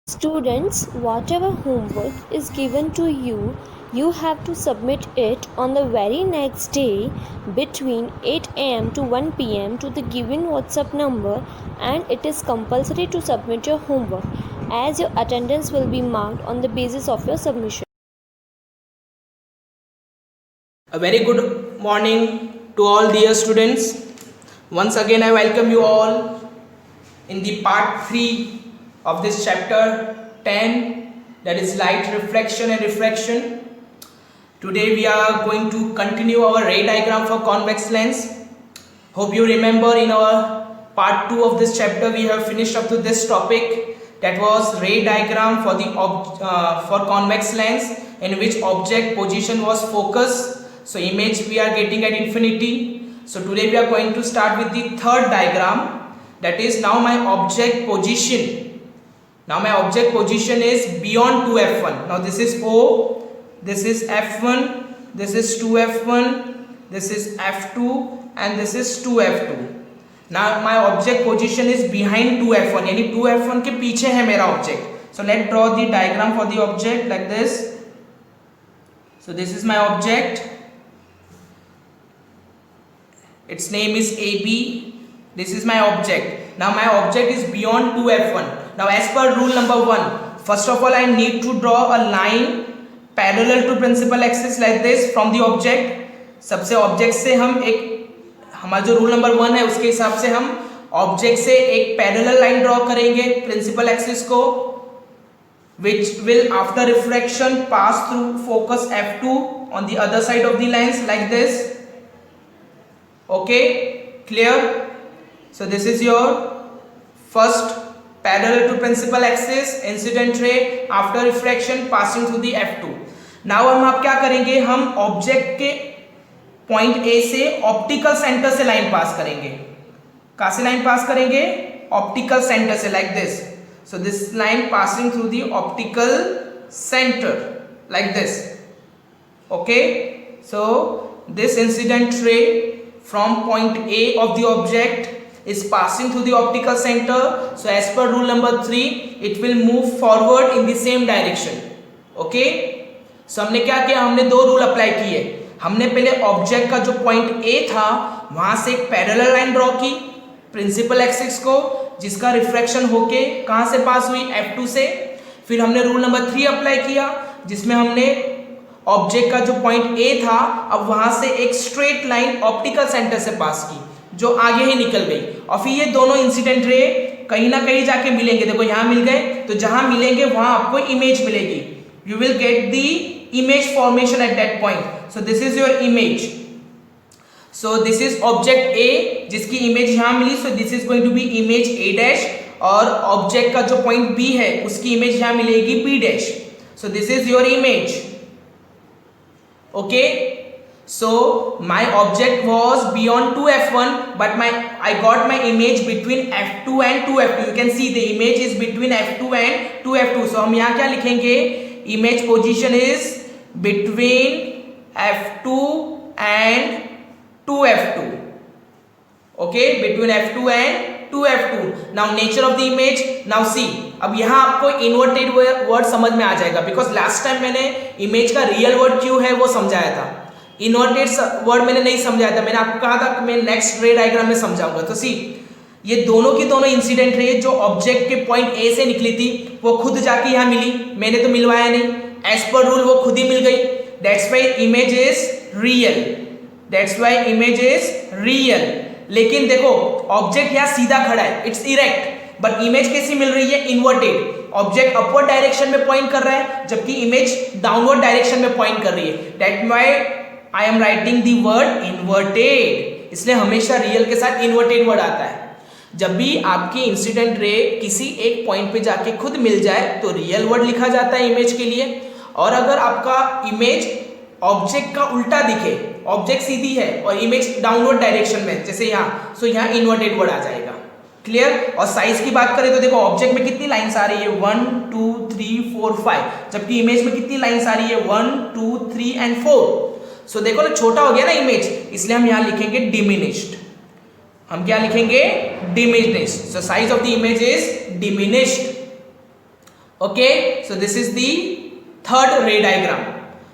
Students, whatever homework is given to you, you have to submit it on the very next day between 8 am to 1 pm to the given WhatsApp number, and it is compulsory to submit your homework as your attendance will be marked on the basis of your submission. A very good morning to all dear students. Once again I welcome you all in the part 3 of this chapter 10, that is light reflection and refraction. Today we are going to continue our ray diagram for convex lens. Hope you remember in our part 2 of this chapter we have finished up to this topic, that was ray diagram for the for convex lens, in which object position was focus. So image we are getting at infinity. So today we are going to start with the third diagram, that is now my object position. Now my object position is beyond 2f1. Now this is O, this is f1, this is 2f1, this is f2 and this is 2f2. Now my object position is behind 2f1, यानी 2f1 के पीछे है मेरा object. So let's draw the diagram for the object like this. So this is my object. Its name is AB. This is my object. Now my object is beyond 2f1. Now as per rule number 1, first of all I need to draw a line parallel to principal axis like this from the object. सबसे object से हम एक, हमारा जो rule number 1 है उसके हिसाब से हम object से एक parallel line draw करेंगे principal axis को, which will after refraction pass through focus f2 on the other side of the lens like this. Okay, clear? So this is your first parallel to principal axis incident ray after refraction passing through the f2. Now हम आप क्या करेंगे, हम object के point A से optical centre से line pass करेंगे. कहां से लाइन पास करेंगे? ऑप्टिकल सेंटर से, like this. So this line passing through the optical centre like this. Okay, so this incident ray from point A of the object is passing through the optical center. So as per rule number 3, it will move forward in the same direction. Okay, so हमने क्या किया, हमने दो rule apply किए. हमने पहले object का जो पॉइंट A था वहां से एक पैरेलल लाइन ड्रॉ की प्रिंसिपल एक्सिस को, जिसका रिफ्रैक्शन होके कहां से पास हुई? F2 से. फिर हमने रूल नंबर 3 अप्लाई किया, जिसमें हमने ऑब्जेक्ट का जो पॉइंट ए था अब वहां से एक स्ट्रेट लाइन ऑप्टिकल सेंटर से पास की जो आगे ही निकल गई, और फिर ये दोनों इंसिडेंट रे कहीं ना कहीं जाके मिलेंगे. देखो यहां मिल गए, तो जहां मिलेंगे वहां आपको इमेज मिलेगी. You will get the image formation at that point. So this is your image. So this is object A जिसकी इमेज यहां मिली. So this is going to be image A dash, और ऑब्जेक्ट का जो point B है उसकी image यहां मिलेगी B dash. So this is your image. Okay, so my object was beyond 2f1, but I got my image between f2 and 2f2. You can see the image is between f2 and 2f2. So हम यहाँ क्या लिखेंगे? Image position is between f2 and 2f2. Okay, between f2 and 2f2. Now nature of the image. Now see, अब यहाँ आपको inverted word समझ में आ जाएगा, बिकॉज लास्ट टाइम मैंने इमेज का रियल वर्ड क्यों है वो समझाया था, इन्वर्टेड वर्ड मैंने नहीं समझाया था. मैंने आपको कहा था कि मैं नेक्स्ट रे डायग्राम में समझाऊंगा. तो सी, ये दोनों की दोनों इंसिडेंट रे जो ऑब्जेक्ट के पॉइंट ए से निकली थी वो खुद जाके यहाँ मिली, मैंने तो मिलवाया नहीं. एज पर रूल वो खुद ही मिल गई. That's why image is real. That's why image is real. लेकिन देखो ऑब्जेक्ट यहाँ सीधा खड़ा है, इट्स इरेक्ट, बट इमेज कैसी मिल रही है? इन्वर्टेड. ऑब्जेक्ट अपवर्ड डायरेक्शन में पॉइंट कर रहा है जबकि इमेज डाउनवर्ड डायरेक्शन में पॉइंट कर रही है. That why I am writing the word inverted. इसलिए हमेशा रियल के साथ इन्वर्टेड वर्ड आता है. जब भी आपकी इंसिडेंट रे किसी एक पॉइंट पे जाके खुद मिल जाए तो रियल वर्ड लिखा जाता है इमेज के लिए. और अगर आपका इमेज ऑब्जेक्ट का उल्टा दिखे, ऑब्जेक्ट सीधी है और इमेज डाउनवर्ड डायरेक्शन में, जैसे यहाँ, सो यहाँ इन्वर्टेड वर्ड आ जाएगा. क्लियर? और साइज की बात करें तो देखो ऑब्जेक्ट में कितनी लाइंस आ रही है? 1 2 3 4 5, जबकि इमेज में कितनी लाइंस आ रही है? 1 2 3 एंड 4. सो देखो ना, छोटा हो गया ना इमेज, इसलिए हम यहाँ लिखेंगे डिमिनिश्ड. हम क्या लिखेंगे? Diminished. So size of the image is diminished. Okay, so this is the third ray diagram.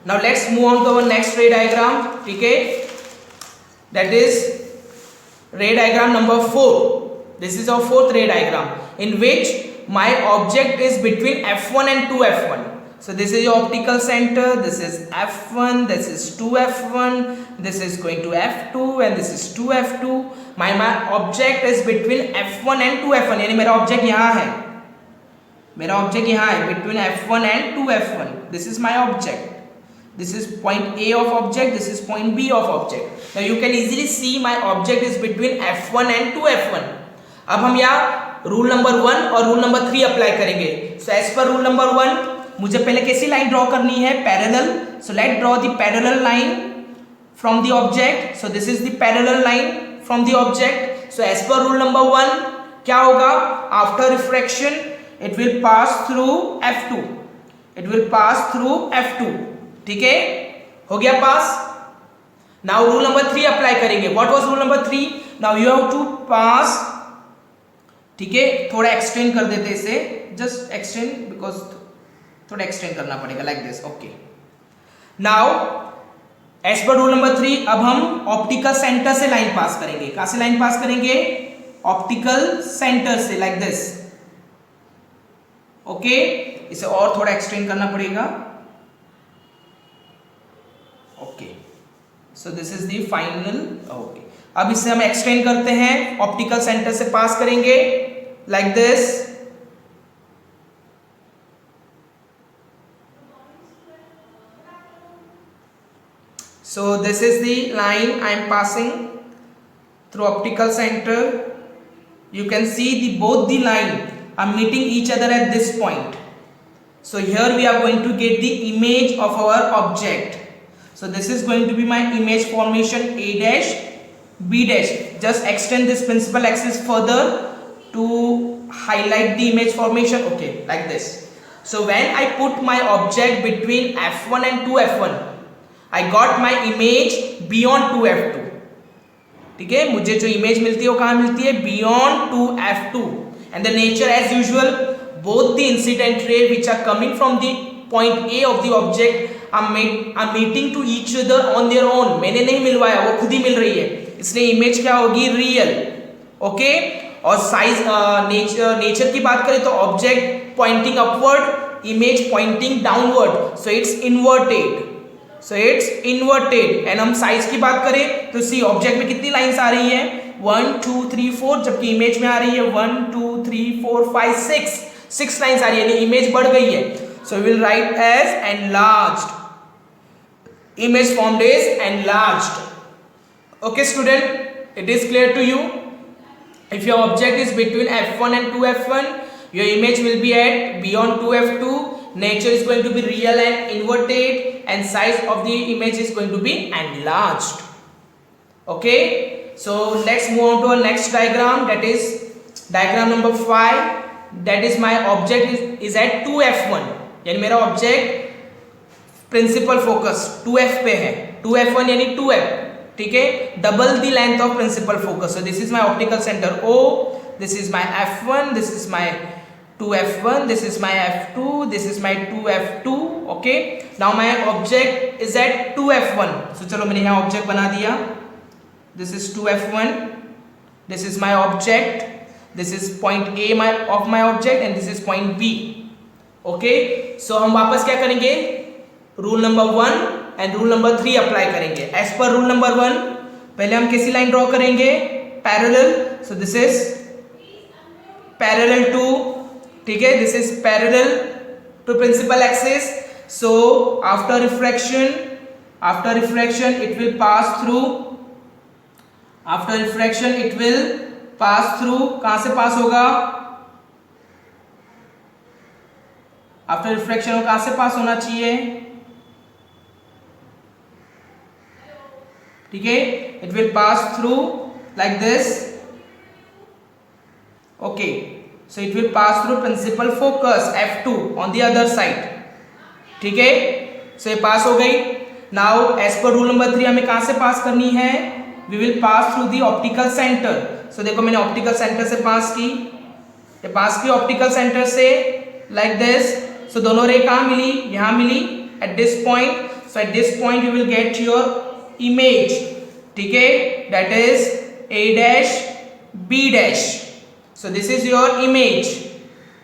Now let's move on to our next ray diagram. Okay, that is ray diagram number 4. This is our fourth ray diagram in which my object is between F1 and 2F1. So this is your optical center, this is F1, this is 2F1, this is going to F2 and this is 2F2. My object is between F1 and 2F1, यानी मेरा object यहाँ है, मेरा object यहाँ है between F1 and 2F1. This is my object. This is point A of object, this is point B of object. Now you can easily see my object is between F1 and 2F1. अब हम यहाँ rule number 1 और rule number 3 apply करेंगे. So as per rule number 1 मुझे पहले कैसी line draw करनी है, parallel. So let draw the parallel line from the object. So this is the parallel line from the object. So as per rule number 1 क्या होगा, after refraction it will pass through F2. It will pass through F2. ठीक है, हो गया pass. Now rule number 3 apply करेंगे. What was rule number 3? Now you have to pass. ठीक है, थोड़ा एक्सटेंड कर देते इसे, जस्ट एक्सटेंड, बिकॉज थोड़ा एक्सटेंड करना पड़ेगा like this. Okay, now as per rule number 3 अब हम ऑप्टिकल सेंटर से लाइन पास करेंगे. कहां से लाइन पास करेंगे? ऑप्टिकल सेंटर से, लाइक दिस. ओके, इसे और थोड़ा एक्सटेंड करना पड़ेगा. Okay, so this is the final. Okay, अब इसे हम एक्सटेंड करते हैं, ऑप्टिकल सेंटर से पास करेंगे like this. So this is the line I am passing through optical center. You can see both the line are meeting each other at this point. So here we are going to get the image of our object. So this is going to be my image formation A dash B dash. Just extend this principal axis further to highlight the image formation. Okay, like this. So when I put my object between F1 and 2F1, I got my image beyond 2F2. ठीक है, मुझे जो image मिलती है वो कहाँ मिलती है? Beyond 2F2. And the nature as usual, both the incident ray which are coming from the point A of the object are meeting to each other on their own. मैंने नहीं मिलवाया, वो खुद ही मिल रही है, इसलिए इमेज क्या होगी? रियल. ओके, और साइज नेचर की बात करें तो object pointing upward, image pointing downward. So it's inverted. So it's inverted. And हम साइज की बात करें तो सी ऑब्जेक्ट में कितनी लाइंस आ रही है? 1 2 3 4, जबकि इमेज में आ रही है 1 2 3 4 5 6 लाइंस आ रही है, यानी इमेज बढ़ गई है. So will write as enlarged. Image formed is enlarged. Okay student, it is clear to you? If your object is between F1 and 2F1, your image will be at beyond 2F2. Nature is going to be real and inverted, and size of the image is going to be enlarged. Okay, so let's move on to our next diagram, that is diagram number 5. That is my object is at 2F1, यानी मेरा object principal focus 2F पे है. 2F1 यानी 2F. ठीक है, double the length of principal focus. So this is my optical centre O, this is my F1, this is my 2F1, this is my F2, this is my 2F2. okay, now my object is at 2F1. so चलो मैंने यहाँ object बना दिया. this is 2F1, this is my object, this is point A of my object and this is point B. okay, so हम वापस क्या करेंगे? Rule number 1 and rule number 3 apply करेंगे. एज पर रूल नंबर 1 पहले हम कैसी line draw करेंगे? Parallel. So this is parallel to, ठीक है, this is parallel to principal axis. So after refraction it will pass through. After refraction it will pass through. कहां से पास होगा? After refraction कहां से पास होना चाहिए? ठीक है, it will pass through like this. Okay, so it will pass through principal focus F2 on the other side. ठीक है, so ये पास हो गई. now as per rule number 3 हमें कहां से पास करनी है? we will pass through the optical center. so देखो मैंने ऑप्टिकल सेंटर से पास की, ये पास की ऑप्टिकल सेंटर से. like this. So दोनों रे कहाँ मिली, यहाँ मिली at this point. So at this point you will get your image, ठीक है, that is A dash B dash. So this is your image.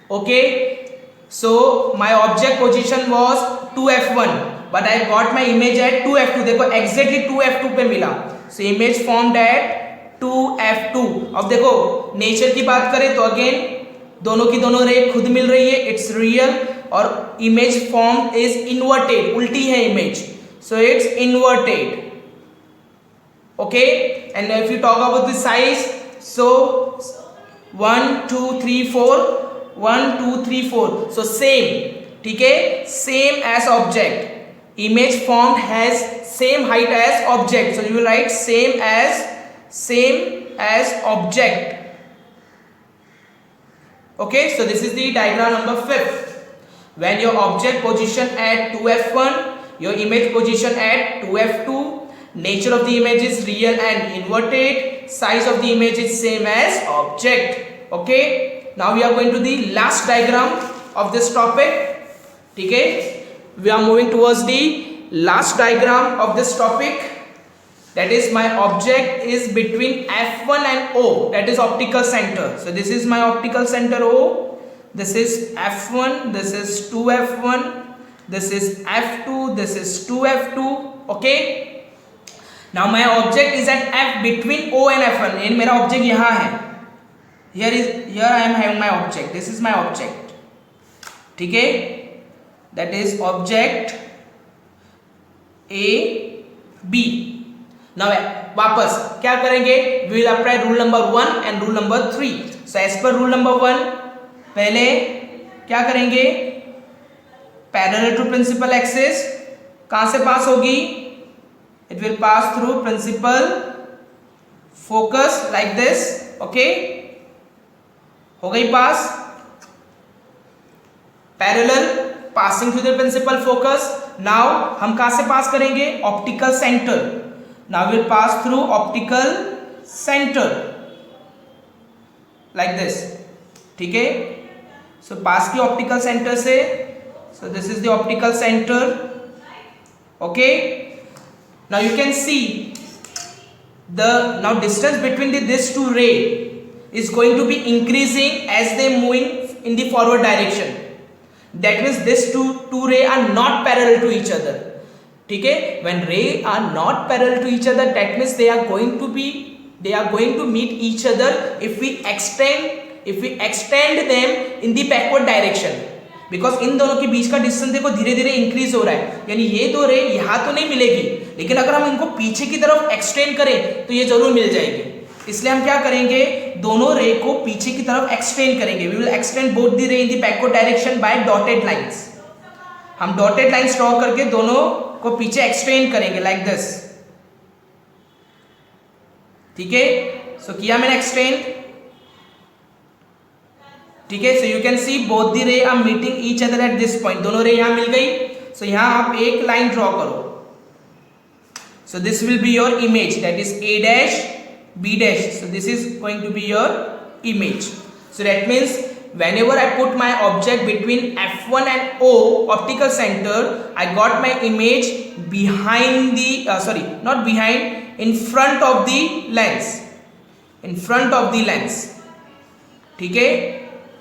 Okay, so my object position was 2f1 but I got my image at 2f2. देखो exactly 2f2 पे मिला. So image formed at 2f2. अब देखो nature की बात करें तो again दोनों की दोनों रे खुद मिल रही है, इट्स रियल. और इमेज फॉर्म इज इन्वर्टेड, उल्टी है image, so it's inverted. Okay, and if you talk about the size, so 1 2 3 4 1 2 3 4, so same, ठीक है, same as object. image formed has same height as object, so you will write same as object. Okay, so this is the diagram number 5. When your object position at 2f1, your image position at 2f2, nature of the image is real and inverted, size of the image is same as object. Okay, now we are going to the last diagram of this topic. Okay, we are moving towards the last diagram of this topic, that is my object is between f1 and o, that is optical center. So this is my optical center O, this is f1, this is 2f1, this is f2, this is 2f2. Okay, now my object is at f between o and f1, and मेरा object यहाँ है, here I am having my object, this is my object, ठीक है, that is object A B. Now वापस क्या करेंगे, we will apply rule number 1 and rule number 3. So as per rule number 1, पहले क्या करेंगे, parallel to principal axis कहाँ से पास होगी, it will pass through principal focus like this. Okay, हो गई पास, parallel passing through the principal focus. Now हम कहाँ से पास करेंगे, optical center. Now we will pass through optical center like this, ठीक है. So पास की optical center से, so this is the optical center. Okay, now you can see the now distance between this two ray is going to be increasing as they moving in the forward direction. That means this two ray are not parallel to each other. ठीक है, when ray are not parallel to each other, that means they are going to meet each other if we extend them in the backward direction. Because इन दोनों के बीच का distance देखो धीरे धीरे increase हो रहा है, यानी ये दो रे यहाँ तो नहीं मिलेगी, लेकिन अगर हम इनको पीछे की तरफ एक्सटेंड करें तो ये जरूर मिल जाएगी. इसलिए हम क्या करेंगे, दोनों रे को पीछे की तरफ एक्सटेंड करेंगे. We will extend both the ray in the backward direction by dotted lines. हम डॉटेड लाइंस ड्रॉ करके दोनों को पीछे एक्सटेंड करेंगे लाइक दिस. ठीक है, सो किया मैंने एक्सटेंड, ठीक है. So you can see both the ray are meeting each other at this point. दोनों रे यहां मिल गई. सो यहां आप एक लाइन ड्रॉ करो. So this will be your image, that is A dash B dash. So this is going to be your image. So that means whenever I put my object between f1 and o optical center, I got my image behind the not behind, in front of the lens, in front of the lens. ठीक है,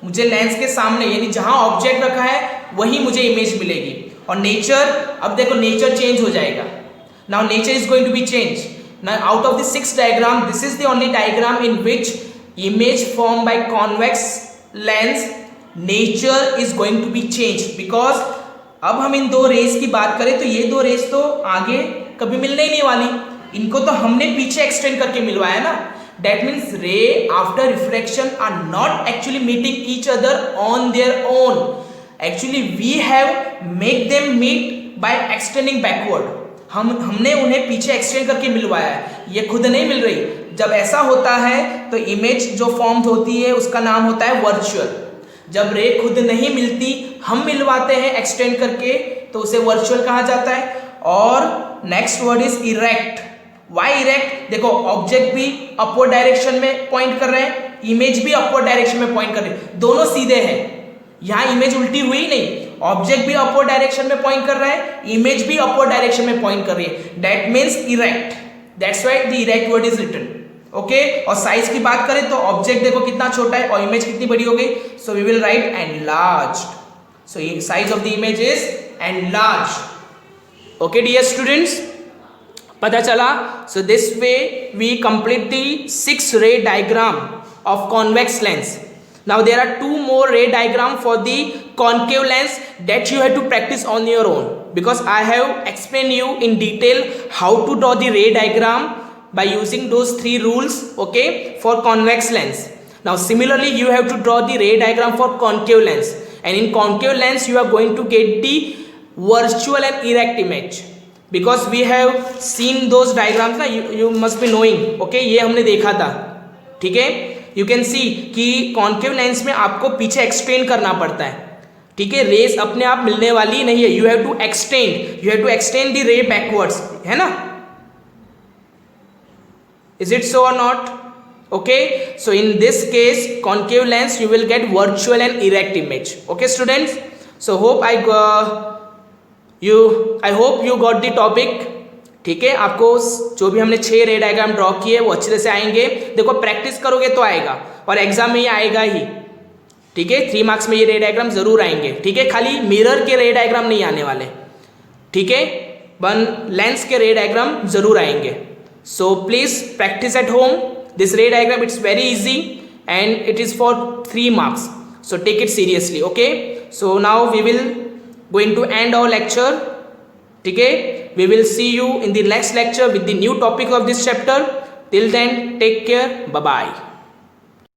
मुझे lens के सामने यानी जहां object रखा है वही मुझे इमेज मिलेगी. और नेचर, अब देखो नेचर चेंज हो जाएगा. Now nature is going to be change. Now out of the 6 diagram, this is the only diagram in which image formed by convex lens nature is going to be changed. Because अब हम इन दो race की बात करें तो ये दो race तो आगे कभी मिलने ही नहीं वाली, इनको तो हमने पीछे एक्सटेंड करके मिलवाया ना. That means ray after refraction are not actually meeting each other on their own. Actually we have make them meet by extending backward. हमने उन्हें पीछे एक्सटेंड करके मिलवाया है, ये खुद नहीं मिल रही. जब ऐसा होता है तो इमेज जो फॉर्म होती है उसका नाम होता है वर्चुअल. जब रे खुद नहीं मिलती, हम मिलवाते हैं एक्सटेंड करके, तो उसे वर्चुअल कहा जाता है. और next word is erect. Why erect, देखो ऑब्जेक्ट भी अपवर्ड डायरेक्शन में पॉइंट कर रहे हैं, इमेज भी अपवर्ड डायरेक्शन में पॉइंट कर रहे हैं, दोनों सीधे हैं. यहाँ इमेज उल्टी हुई नहीं, ऑब्जेक्ट भी अपवर्ड डायरेक्शन में पॉइंट कर रहा है, इमेज भी अपवर्ड डायरेक्शन में पॉइंट कर रही है, that means erect, that's why the erect word is written. Okay, और साइज की बात करें तो ऑब्जेक्ट देखो कितना छोटा है और इमेज कितनी बड़ी हो गई, so we will write enlarged, so size of the image is enlarged. Okay dear students, पता चला। So this way we complete the 6 ray diagram of convex lens. Now there are 2 more ray diagram for the concave lens that you have to practice on your own, because I have explained you in detail how to draw the ray diagram by using those 3 rules, okay, for convex lens. Now similarly you have to draw the ray diagram for concave lens, and in concave lens you are going to get the virtual and erect image, because we have seen those diagrams ना, you must be knowing, okay, ये हमने देखा था, ठीक है। You can सी कि concave lens में आपको पीछे एक्सटेंड करना पड़ता है, ठीक है, रेस अपने आप मिलने वाली नहीं है, you have to extend the ray backwards, है ना, इज इट सो और not? Okay, so in this case concave lens you will get virtual and erect image. Okay students, so hope I hope you got the topic, ठीक है। आपको जो भी हमने 6 रे डायग्राम ड्रॉ किए वो अच्छे से आएंगे, देखो प्रैक्टिस करोगे तो आएगा, और एग्जाम में ये आएगा ही, ठीक है। 3 मार्क्स में ये रे डायग्राम जरूर आएंगे, ठीक है, खाली मिरर के रे डायग्राम नहीं आने वाले, ठीक है, लेंस के रे डायग्राम जरूर आएंगे। So please practice at home this ray diagram, it's very easy and it is for 3 marks, so take it seriously. Okay, so now we will going to end our lecture, ठीक है। We will see you in the next lecture with the new topic of this chapter. Till then, take care. Bye bye.